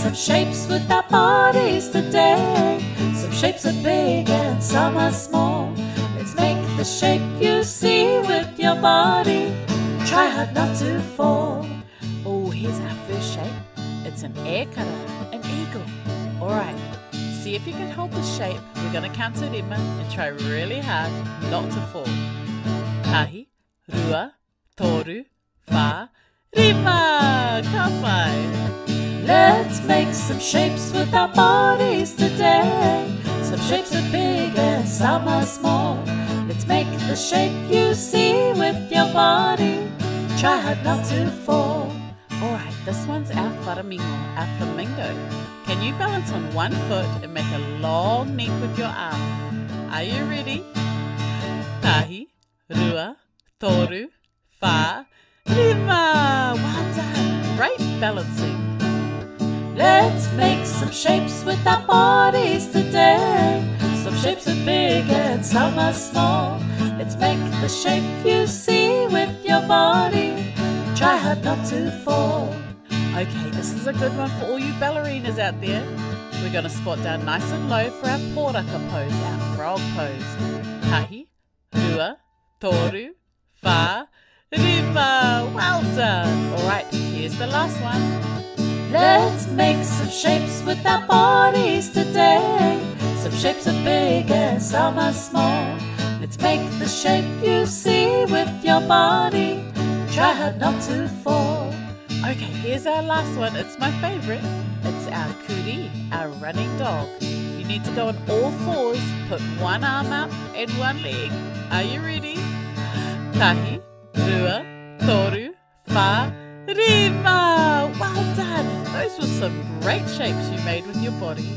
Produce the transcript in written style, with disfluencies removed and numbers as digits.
some shapes with our bodies today. Some shapes are big and some are small. Let's make the shape you see with your body. Try hard not to fall. Oh, here's our first shape. It's an ēkara, an eagle. Alright, see if you can hold the shape. We're going to count to rima and try really hard not to fall. Tahi, rua, toru, wha, rima. Kawhai. Let's make some shapes with our bodies today. Some shapes are big and some are small. Let's make the shape you see with your body. Try hard not to fall. Alright, this one's our Wharamingo, our flamingo. Can you balance on one foot and make a long neck with your arm? Are you ready? Tahi, rua, toru, wha, rima. Well done. Great balancing. Let's make some shapes with our bodies today. Some shapes are big and some are small. Let's make the shape you see with your body. Try hard not to fall. Okay, this is a good one for all you ballerinas out there. We're going to squat down nice and low for our poraka pose, our frog pose. Tahi, rua, toru, wha, rima. Well done. Alright, here's the last one. Let's make some shapes with our bodies today. Some shapes are big and some are small. Let's make the shape you see with your body. Try hard not to fall. Okay, here's our last one. It's my favorite. It's our Kurī, our running dog. You need to go on all fours, put one arm up and one leg. Are you ready? Tahi, rua, toru, wha, rima. Well done. Those were some great shapes you made with your body.